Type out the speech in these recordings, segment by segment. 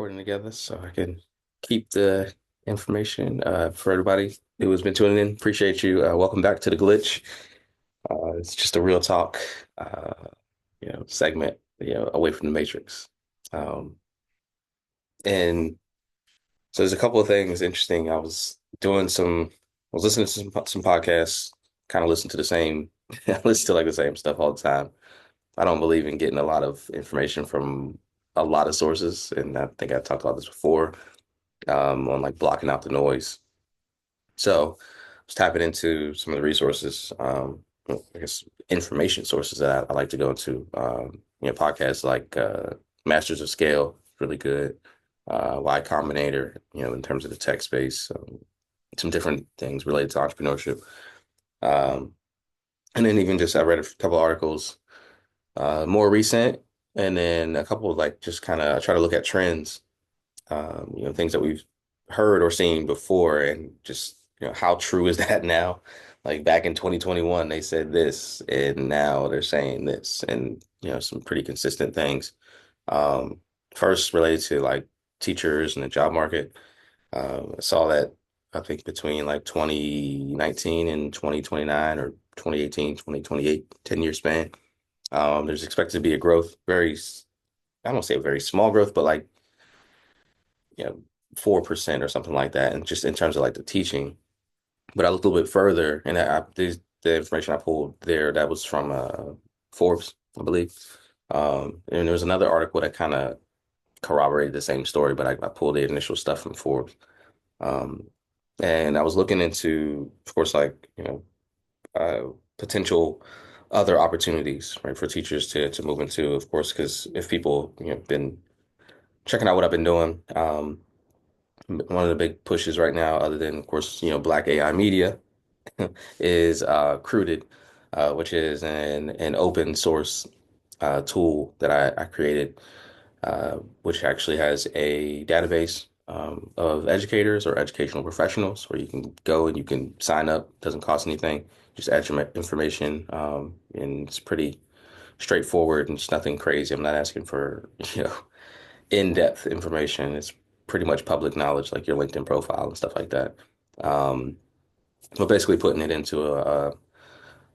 recording together so I can keep the information for everybody who has been tuning in. Appreciate you. Welcome back to the glitch. It's just a real talk, uh, segment, away from the matrix. Um, and so there's a couple of things interesting. I was listening to some podcasts, kind of listen to the same, I listen to like the same stuff all the time. I don't believe in getting a lot of information from a lot of sources, and I think I talked about this before on like blocking out the noise. So I was tapping into some of the resources, I guess information sources that I like to go into. Podcasts like Masters of Scale, really good. Y Combinator, in terms of the tech space, some different things related to entrepreneurship. Um, and then even just I read a couple articles more recent, and then a couple of like just kind of try to look at trends, things that we've heard or seen before, and just how true is that now? Like back in 2021, they said this, and now they're saying this, and some pretty consistent things. Um, First related to like teachers and the job market, I saw that I think between like 2019 and 2029 or 2018, 2028, 10-year span. There's expected to be a growth, I don't say a very small growth, but like, you know, 4% or something like that. And just in terms of like the teaching. But I looked a little bit further, and the information I pulled there, that was from Forbes, I believe. And there was another article that kind of corroborated the same story, but I pulled the initial stuff from Forbes. Um, and I was looking into, of course, like, potential other opportunities, right, for teachers to move into, of course, because if people, been checking out what I've been doing, one of the big pushes right now, other than, of course, Black AI media, is Cruded, which is an open source tool that I created, which actually has a database of educators or educational professionals where you can go and you can sign up. Doesn't cost anything. Just add your information, and it's pretty straightforward and it's nothing crazy. I'm not asking for, in-depth information. It's pretty much public knowledge, like your LinkedIn profile and stuff like that. Um, but basically putting it into a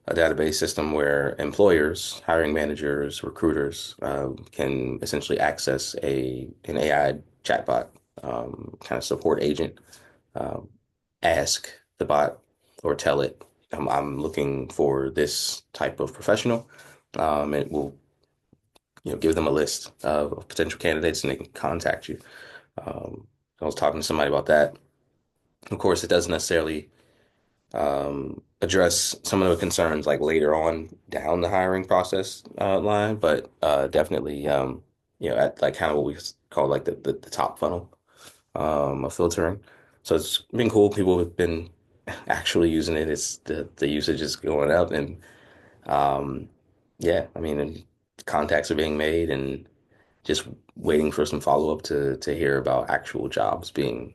database system where employers, hiring managers, recruiters can essentially access an AI chatbot, kind of support agent, um, ask the bot or tell it, I'm looking for this type of professional. It will, give them a list of potential candidates and they can contact you. Um, I was talking to somebody about that. Of course, it doesn't necessarily address some of the concerns like later on down the hiring process line, but definitely, at like kind of what we call like the top funnel of filtering. So it's been cool. People have been actually using it. It's the usage is going up, and um, yeah, I mean, and contacts are being made, and just waiting for some follow up to hear about actual jobs being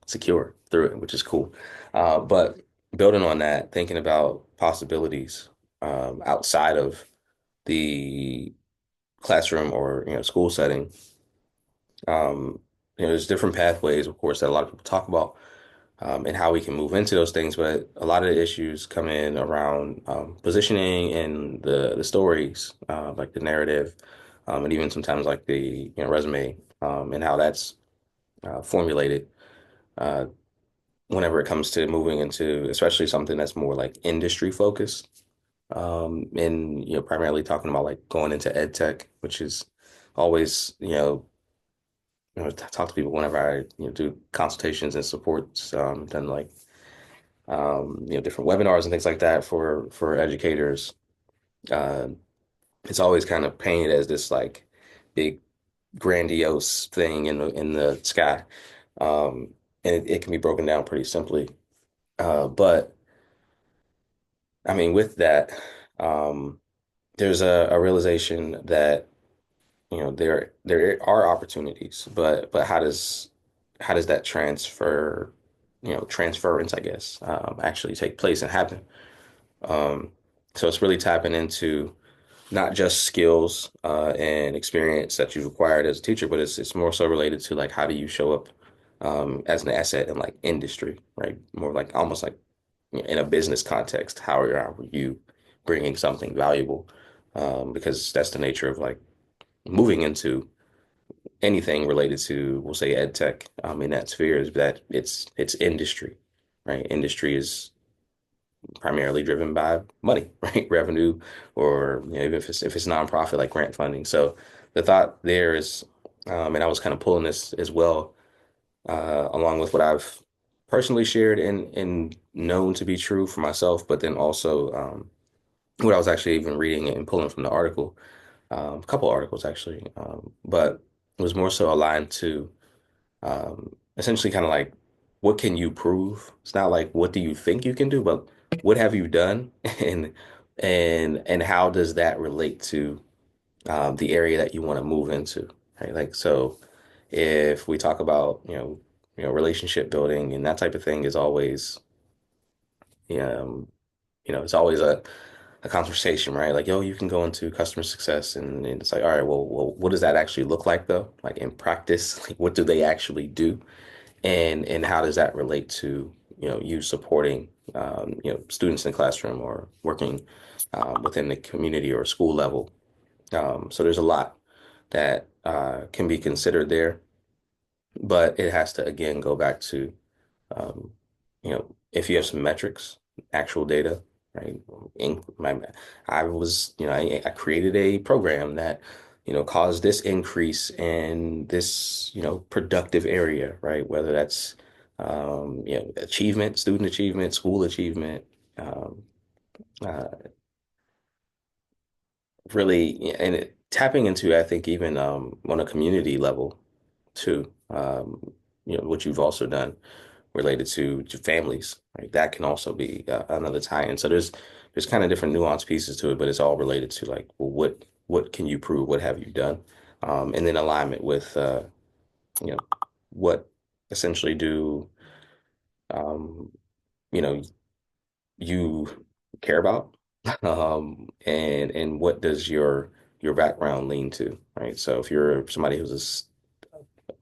secure through it, which is cool. But building on that, thinking about possibilities outside of the classroom or school setting. Um, there's different pathways, of course, that a lot of people talk about, and how we can move into those things. But a lot of the issues come in around positioning and the stories, like the narrative, and even sometimes like the resume, and how that's formulated. Uh, Whenever it comes to moving into especially something that's more like industry focused, and primarily talking about like going into ed tech, which is always talk to people whenever I do consultations and supports, done like different webinars and things like that for educators. uh it's always kind of painted as this like big grandiose thing in the sky, and it can be broken down pretty simply. But I mean, with that, um, there's a realization that there are opportunities, but how does that transference, I guess, actually take place and happen? Um, so it's really tapping into. not just skills and experience that you've acquired as a teacher, but it's more so related to like how do you show up as an asset in like industry, right? More like almost like in a business context. How are you bringing something valuable? Because that's the nature of like moving into anything related to, we'll say, ed tech in that sphere is that it's industry, right? Industry is primarily driven by money, right? Revenue, or even if it's nonprofit like grant funding. So the thought there is, and I was kind of pulling this as well, along with what I've personally shared and known to be true for myself, but then also what I was actually even reading and pulling from the article, a couple articles actually, but it was more so aligned to essentially kind of like what can you prove? It's not like what do you think you can do, but what have you done and and how does that relate to the area that you want to move into, right? Like so if we talk about, relationship building and that type of thing is always um, it's always a conversation, right? Like, yo, you can go into customer success and it's like, all right, well, what does that actually look like though? Like in practice, like what do they actually do? And how does that relate to, you supporting students in the classroom or working within the community or school level? So there's a lot that can be considered there, but it has to again go back to if you have some metrics, actual data, right? I was, I created a program that, caused this increase in this, productive area, right? Whether that's, achievement, student achievement, school achievement, um, uh, really, and tapping into, I think, even on a community level too, what you've also done related to families, right? That can also be another tie-in. So there's kind of different nuanced pieces to it, but it's all related to like, well, what can you prove? What have you done? And then alignment with you know, what essentially do um, you know, you care about, and what does your background lean to, right? So if you're somebody who's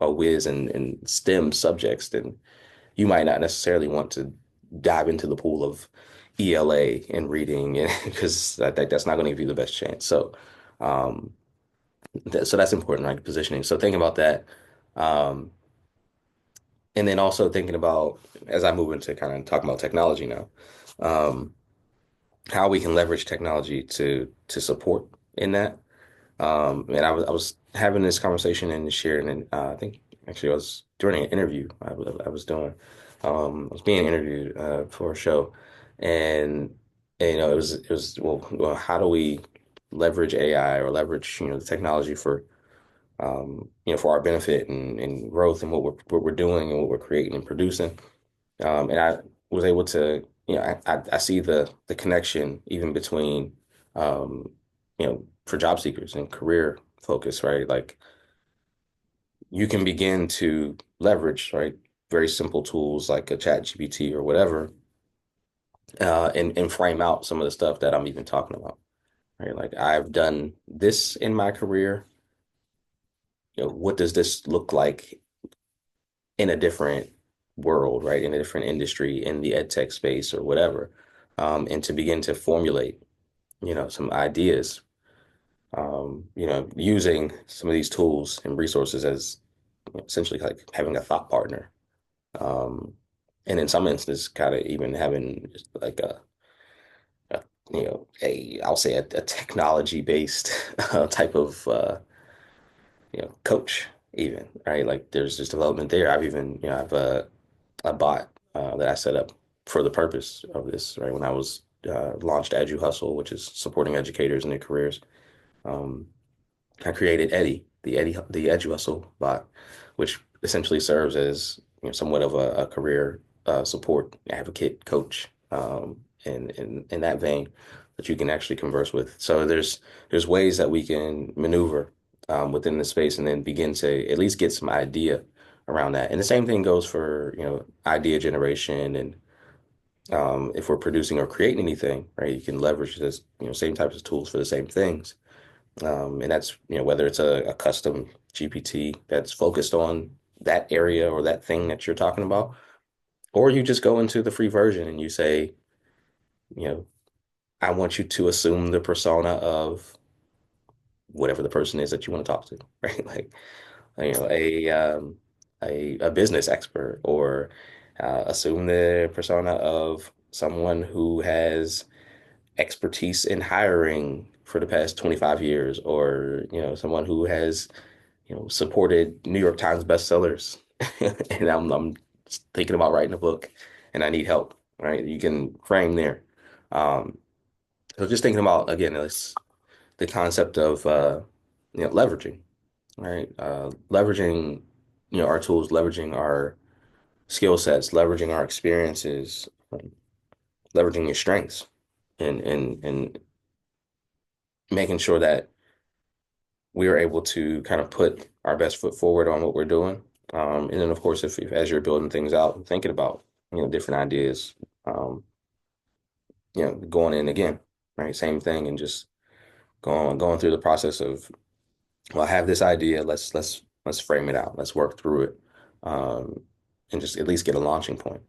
a whiz in STEM subjects, then you might not necessarily want to dive into the pool of ELA and reading because I think that's not going to give you the best chance. So, um, so that's important, right? Positioning. So thinking about that, um, and then also thinking about as I move into kind of talking about technology now, um, how we can leverage technology to support in that. And I was having this conversation and sharing, and I think actually I was during an interview I was doing. I was being interviewed for a show, and, it was well, how do we leverage AI or leverage the technology for for our benefit and growth and what we're doing and what we're creating and producing. And I was able to, I see the connection even between, for job seekers and career focus, right? Like you can begin to leverage, right? Very simple tools like a chat GPT or whatever, and frame out some of the stuff that I'm even talking about, right? Like I've done this in my career. What does this look like in a different world, right? In a different industry, in the ed tech space or whatever, and to begin to formulate, some ideas, using some of these tools and resources as essentially like having a thought partner. Um, and in some instances, kind of even having just like a I'll say a technology based type of coach even, right? Like there's this development there. I've even, I've a bot that I set up for the purpose of this, right? When I was launched Edu Hustle, which is supporting educators in their careers. Um, I created the Edu Hustle bot, which essentially serves as somewhat of a career support advocate coach, in that vein that you can actually converse with. So there's ways that we can maneuver within the space and then begin to at least get some idea around that. And the same thing goes for idea generation and If we're producing or creating anything, right, you can leverage this, same types of tools for the same things. And that's, whether it's a custom GPT that's focused on that area or that thing that you're talking about, or you just go into the free version and you say, you know, I want you to assume the persona of whatever the person is that you want to talk to, right? Like, a business expert, or assume the persona of someone who has expertise in hiring for the past 25 years, or someone who has supported New York Times bestsellers. And I'm thinking about writing a book and I need help, right? You can frame there. Um, so just thinking about, again, this the concept of leveraging, right? Leveraging our tools, leveraging our skill sets, leveraging our experiences, leveraging your strengths, and making sure that we are able to kind of put our best foot forward on what we're doing. And then, of course, if as you're building things out and thinking about, different ideas, um, going in again, right? Same thing, and just going through the process of, well, I have this idea. Let's frame it out. Let's work through it, and just at least get a launching point.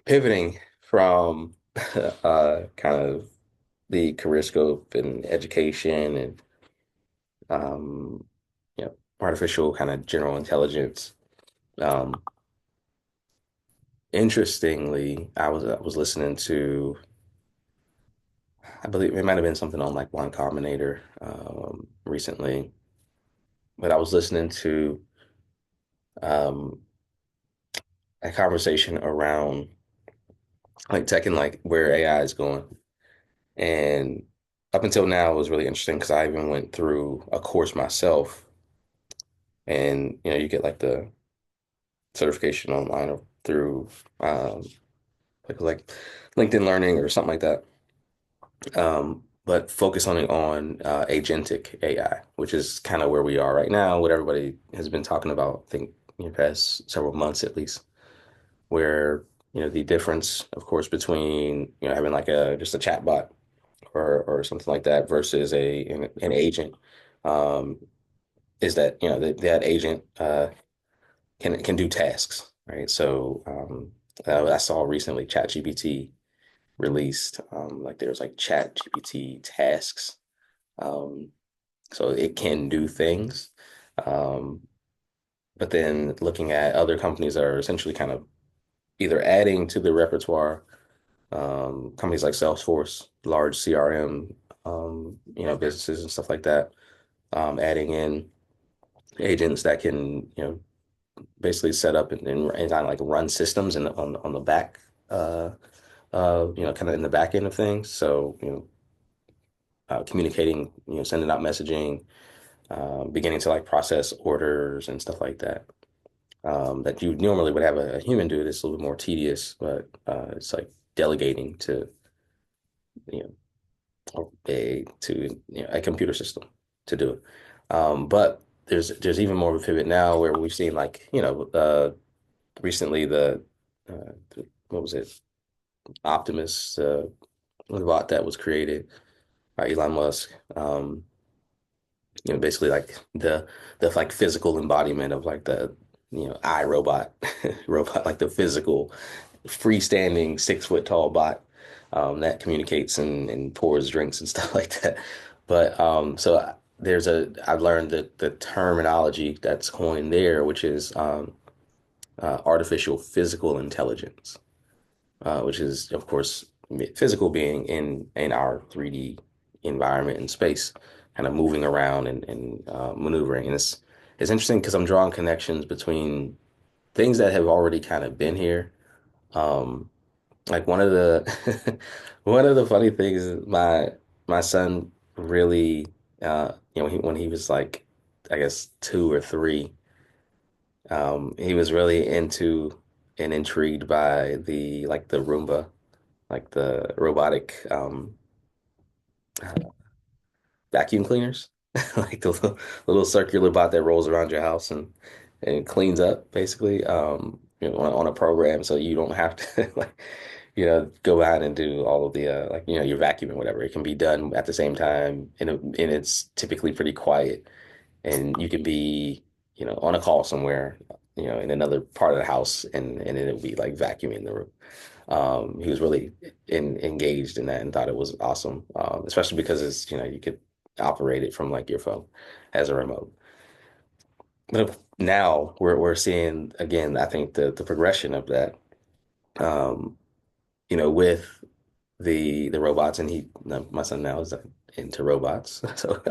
Pivoting from kind of the career scope and education and um, artificial kind of general intelligence. Um, Interestingly, I was listening to, I believe it might have been something on like One Combinator recently, but I was listening to um, a conversation around like tech and like where AI is going. And up until now, it was really interesting because I even went through a course myself, and you get like the certification online or through um, like LinkedIn Learning or something like that. But focus on agentic AI, which is kind of where we are right now, what everybody has been talking about, I think, in the past several months at least, where the difference, of course, between having like a just a chatbot or something like that versus an agent, um, is that that agent can do tasks, right? So I saw recently ChatGPT released, like there's like ChatGPT tasks, um, so it can do things. Um, but then looking at other companies that are essentially kind of either adding to the repertoire, companies like Salesforce, large CRM, businesses and stuff like that, adding in agents that can, basically set up and kind of like run systems on the back, uh, kind of in the back end of things. So, communicating, sending out messaging, beginning to like process orders and stuff like that. That you normally would have a human do. It's a little bit more tedious, but it's like delegating to you know a computer system to do it. But there's even more of a pivot now where we've seen like recently what was it, Optimus, the bot that was created by Elon Musk. Basically like the like physical embodiment of like the I robot robot, like the physical freestanding 6 foot tall bot that communicates and pours drinks and stuff like that. But I've learned that the terminology that's coined there, which is artificial physical intelligence, which is, of course, physical being in our 3D environment and space, kind of moving around and maneuvering. And it's interesting because I'm drawing connections between things that have already kind of been here. Um, like one of the one of the funny things is my son really, when he was like, I guess 2 or 3, he was really into and intrigued by the Roomba, like the robotic vacuum cleaners, like the little circular bot that rolls around your house and cleans up basically. on a program, so you don't have to like go out and do all of the like your vacuum and whatever. It can be done at the same time, and it's typically pretty quiet, and you can be on a call somewhere in another part of the house, and it'll be like vacuuming the room. He was really engaged in that and thought it was awesome, especially because it's you could operate it from like your phone as a remote. But now we're seeing again, I think the progression of that, um, with the robots, and my son now is into robots, so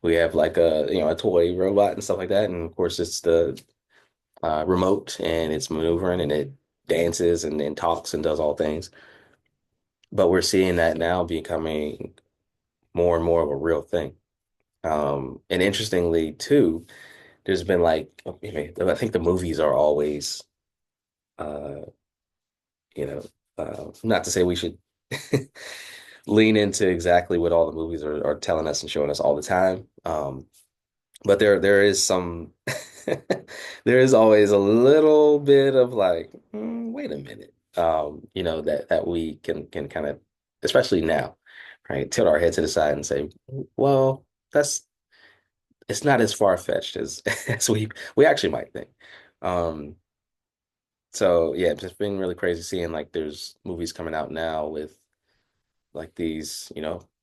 we have like a toy robot and stuff like that, and of course it's the remote and it's maneuvering and it dances and then talks and does all things. But we're seeing that now becoming more and more of a real thing. And interestingly, too, there's been like, I think the movies are always, uh, you know, not to say we should lean into exactly what all the movies are telling us and showing us all the time. But there is some, there is always a little bit of like, wait a minute, that we can kind of, especially now, right, tilt our head to the side and say, well, that's it's not as far-fetched as as we actually might think. Um, so yeah, it's just been really crazy seeing like there's movies coming out now with like these,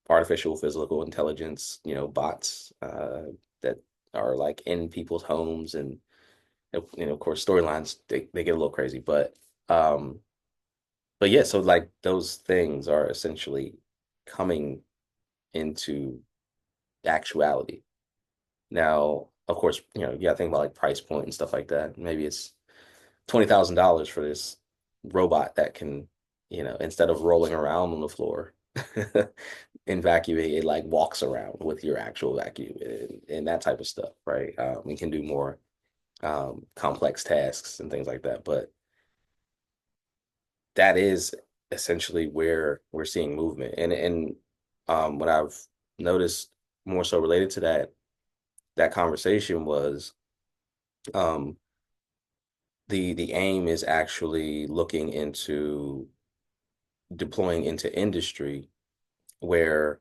artificial physical intelligence, bots that are like in people's homes and of course storylines they get a little crazy, um but yeah, so like those things are essentially coming into actuality. Now, of course, you gotta think about like price point and stuff like that. Maybe it's $20,000 for this robot that can, instead of rolling around on the floor and vacuuming, it like walks around with your actual vacuum and that type of stuff, right? We can do more complex tasks and things like that. But that is essentially where we're seeing movement. And what I've noticed more so related to that conversation was um, the aim is actually looking into deploying into industry where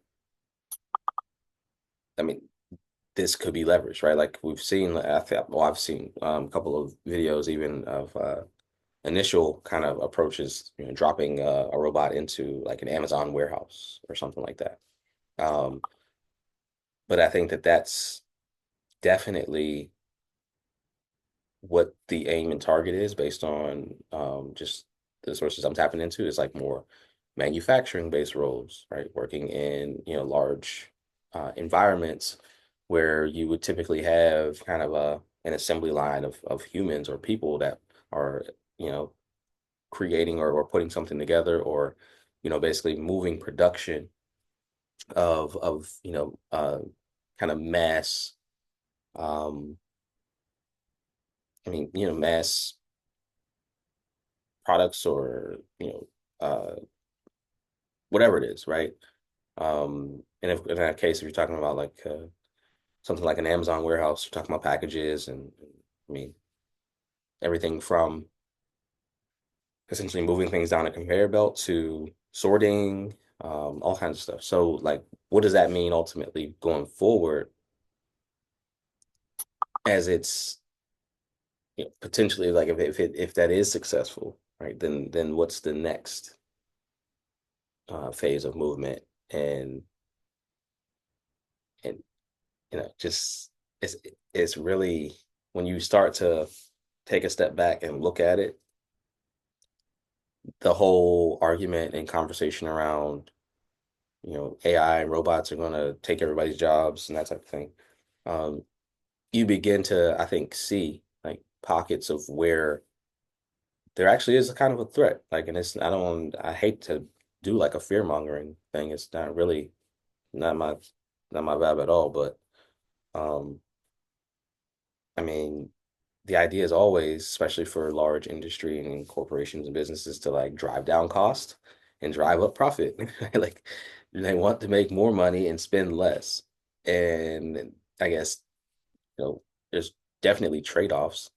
I mean this could be leveraged, right? Like we've seen, I've seen a couple of videos even of initial kind of approaches, dropping a robot into like an Amazon warehouse or something like that. Um, but I think that that's definitely what the aim and target is based on just the sources I'm tapping into is like more manufacturing based roles, right? Working in, large environments where you would typically have kind of an assembly line of humans or people that are, you know, creating or putting something together or, basically moving production of kind of mass, um, mass products or whatever it is, right? And if in that case, if you're talking about like something like an Amazon warehouse, you're talking about packages and I mean everything from essentially moving things down a conveyor belt to sorting, all kinds of stuff. So like, what does that mean ultimately going forward as it's potentially like if that is successful, right? Then what's the next phase of movement and and just it's it's really when you start to take a step back and look at it, the whole argument and conversation around, AI and robots are going to take everybody's jobs and that type of thing. Um, you begin to, I think, see like pockets of where there actually is a kind of a threat. Like, and it's, I hate to do like a fear mongering thing. It's not really not my, not my vibe at all. But, um, I mean, the idea is always, especially for large industry and corporations and businesses, to like drive down cost and drive up profit. Like they want to make more money and spend less. And I guess, there's definitely trade-offs.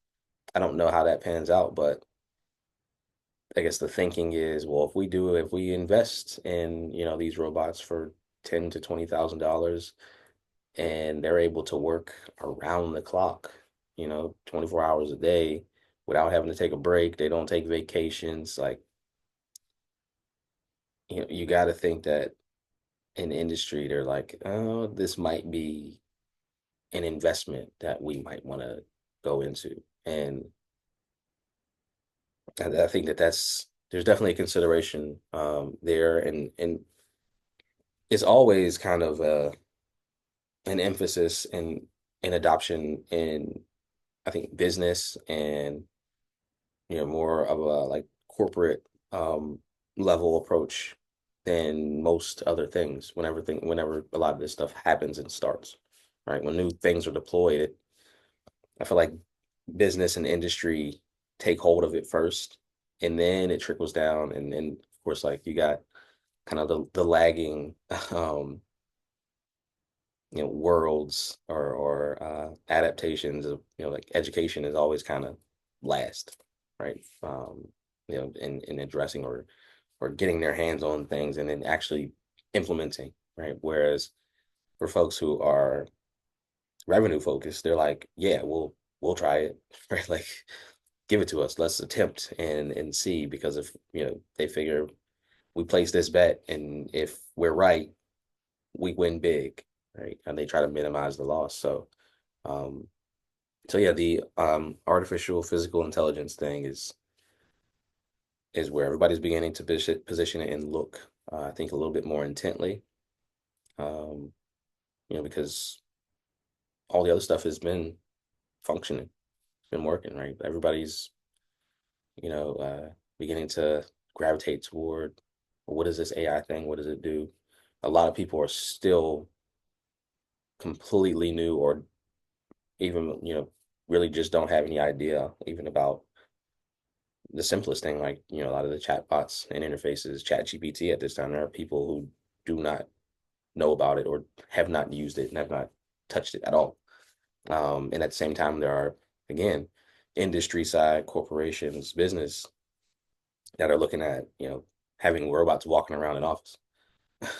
I don't know how that pans out, but I guess the thinking is, well, if we invest in, these robots for 10 to $20,000 and they're able to work around the clock, 24 hours a day without having to take a break, they don't take vacations, like, you got to think that in the industry, they're like, oh, this might be an investment that we might want to go into. And I think there's definitely a consideration there, and it's always kind of an emphasis in adoption in, I think, business and more of a like corporate level approach than most other things. Whenever a lot of this stuff happens and starts, right? When new things are deployed, I feel like business and industry take hold of it first, and then it trickles down, and then of course, like, you got kind of the lagging worlds or adaptations of, like, education is always kind of last, right? In addressing or getting their hands on things and then actually implementing, right? Whereas for folks who are revenue focused, they're like, yeah, we'll try it, right? Like, give it to us, let's attempt and see, because if they figure we place this bet and if we're right, we win big, right? And they try to minimize the loss. Um, so yeah, the artificial physical intelligence thing is where everybody's beginning to position it and look, I think, a little bit more intently, um, because all the other stuff has been functioning, been working, right? Everybody's, you know, uh, beginning to gravitate toward, well, what is this AI thing? What does it do? A lot of people are still completely new, or even, really just don't have any idea even about the simplest thing, like, a lot of the chatbots and interfaces, chat GPT at this time. There are people who do not know about it or have not used it and have not touched it at all. And at the same time, there are, again, industry side corporations, business that are looking at, having robots walking around an office.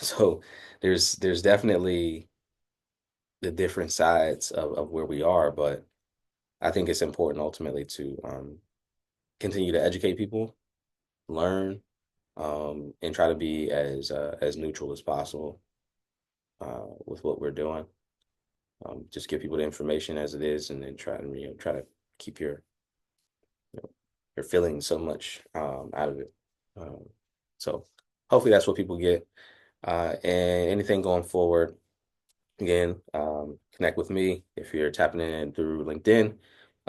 So there's definitely the different sides of where we are, but I think it's important ultimately to continue to educate people, learn, and try to be as neutral as possible with what we're doing. Just give people the information as it is, and then try to keep you know, your feelings so much out of it. Um, so hopefully that's what people get. And anything going forward, again, connect with me if you're tapping in through LinkedIn.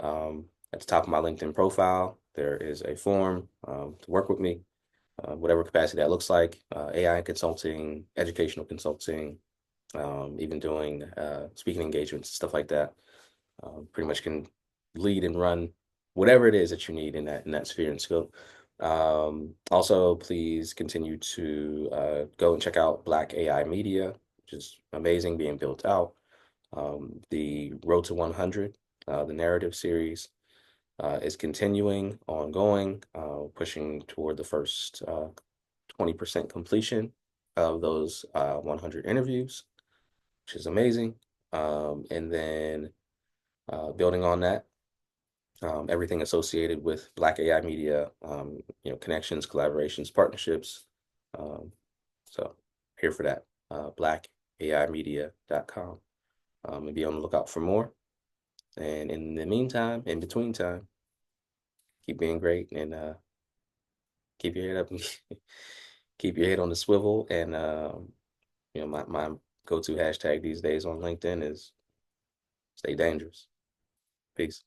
At the top of my LinkedIn profile, there is a form to work with me, whatever capacity that looks like, AI consulting, educational consulting, even doing speaking engagements, stuff like that. Pretty much can lead and run whatever it is that you need in that sphere and scope. Also, please continue to go and check out Black AI Media, which is amazing, being built out. The Road to 100, the narrative series, is continuing, ongoing, pushing toward the first 20% completion of those 100 interviews, which is amazing. And then building on that, everything associated with Black AI Media, connections, collaborations, partnerships. Um, so here for that, blackaimedia.com, and be on the lookout for more. And in the meantime, in between time, keep being great and keep your head up and keep your head on the swivel. And my go-to hashtag these days on LinkedIn is stay dangerous. Peace.